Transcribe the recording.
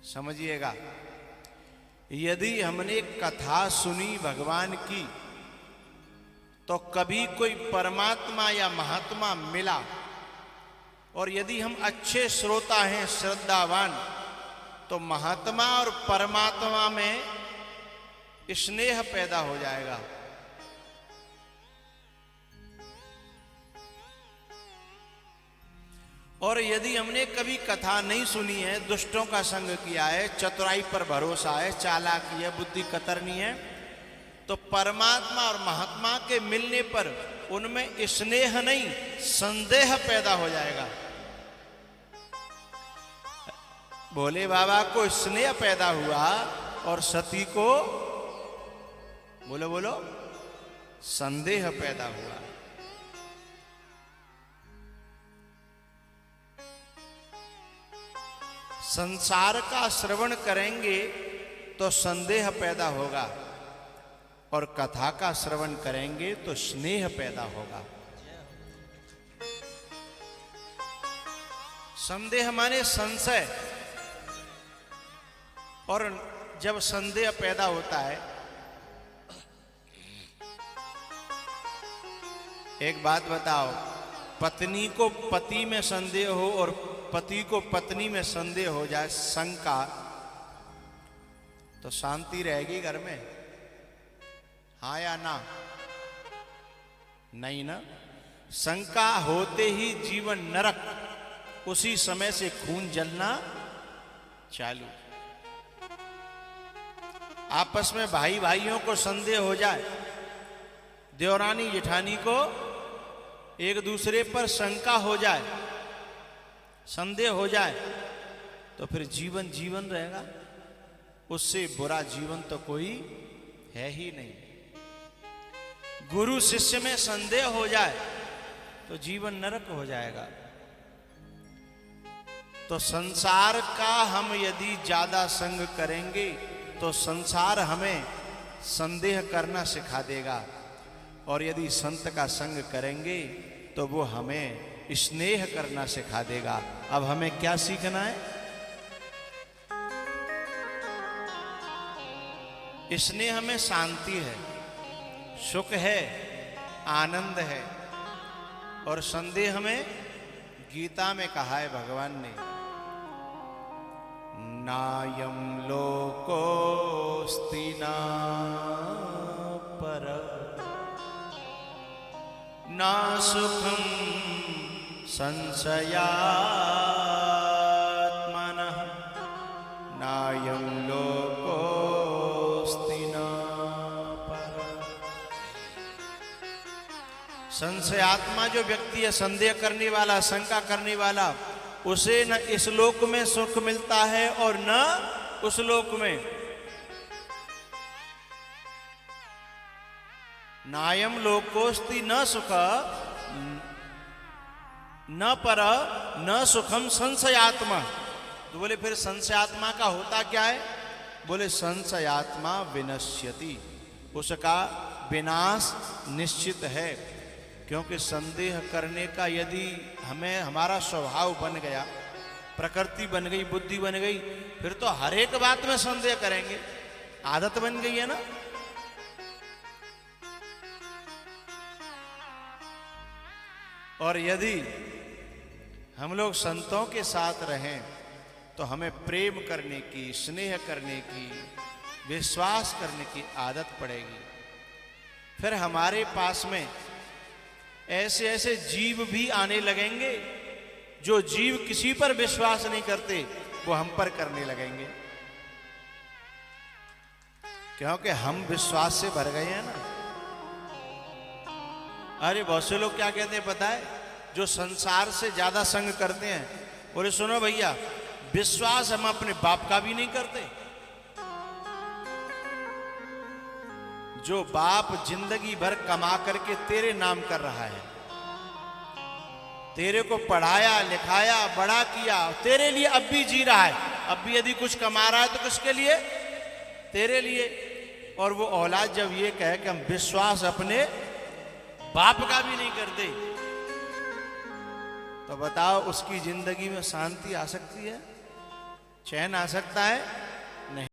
समझिएगा, यदि हमने कथा सुनी भगवान की तो कभी कोई परमात्मा या महात्मा मिला, और यदि हम अच्छे श्रोता हैं, श्रद्धावान, तो महात्मा और परमात्मा में स्नेह पैदा हो जाएगा। और यदि हमने कभी कथा नहीं सुनी है, दुष्टों का संग किया है, चतुराई पर भरोसा है, चालाकी है, बुद्धि कतरनी है, तो परमात्मा और महात्मा के मिलने पर उनमें स्नेह नहीं संदेह पैदा हो जाएगा। भोले बाबा को स्नेह पैदा हुआ और सती को बोलो बोलो संदेह पैदा हुआ। संसार का श्रवण करेंगे तो संदेह पैदा होगा, और कथा का श्रवण करेंगे तो स्नेह पैदा होगा। संदेह माने संशय, और जब संदेह पैदा होता है, एक बात बताओ, पत्नी को पति में संदेह हो और पति को पत्नी में संदेह हो जाए, शंका, तो शांति रहेगी घर में? हाँ या ना? नहीं ना। शंका होते ही जीवन नरक, उसी समय से खून जलना चालू। आपस में भाई भाइयों को संदेह हो जाए, देवरानी जेठानी को एक दूसरे पर शंका हो जाए, संदेह हो जाए, तो फिर जीवन जीवन रहेगा? उससे बुरा जीवन तो कोई है ही नहीं। गुरु शिष्य में संदेह हो जाए तो जीवन नरक हो जाएगा। तो संसार का हम यदि ज्यादा संग करेंगे तो संसार हमें संदेह करना सिखा देगा, और यदि संत का संग करेंगे तो वो हमें स्नेह करना सिखा देगा। अब हमें क्या सीखना है? स्नेह में शांति है, सुख है, आनंद है, और संदेह में गीता में कहा है भगवान ने, नायम लोकोस्ति न पर ना सुखम संशयात्मनः नायं लोकोस्ति न परः। संशयात्मा जो व्यक्ति है, संदेह करने वाला, शंका करने वाला, उसे न इस लोक में सुख मिलता है और न उस लोक में। नायम लोकोस्ति न सुख न पर न सुखम संशयात्मा। तो बोले फिर संशयात्मा का होता क्या है? बोले संशयात्मा विनश्यति, उसका विनाश निश्चित है। क्योंकि संदेह करने का यदि हमें हमारा स्वभाव बन गया, प्रकृति बन गई, बुद्धि बन गई, फिर तो हर एक बात में संदेह करेंगे, आदत बन गई है ना। और यदि हम लोग संतों के साथ रहें तो हमें प्रेम करने की, स्नेह करने की, विश्वास करने की आदत पड़ेगी। फिर हमारे पास में ऐसे ऐसे जीव भी आने लगेंगे जो जीव किसी पर विश्वास नहीं करते, वो हम पर करने लगेंगे, क्योंकि हम विश्वास से भर गए हैं ना। अरे बहुत से लोग क्या कहते हैं पता है, जो संसार से ज्यादा संग करते हैं, बोले सुनो भैया, विश्वास हम अपने बाप का भी नहीं करते। जो बाप जिंदगी भर कमा करके तेरे नाम कर रहा है, तेरे को पढ़ाया लिखाया बड़ा किया, तेरे लिए अब भी जी रहा है, अब भी यदि कुछ कमा रहा है तो किसके लिए? तेरे लिए। और वो औलाद जब ये कहे कि हम विश्वास अपने बाप का भी नहीं करते, तो बताओ उसकी जिंदगी में शांति आ सकती है? चैन आ सकता है? नहीं।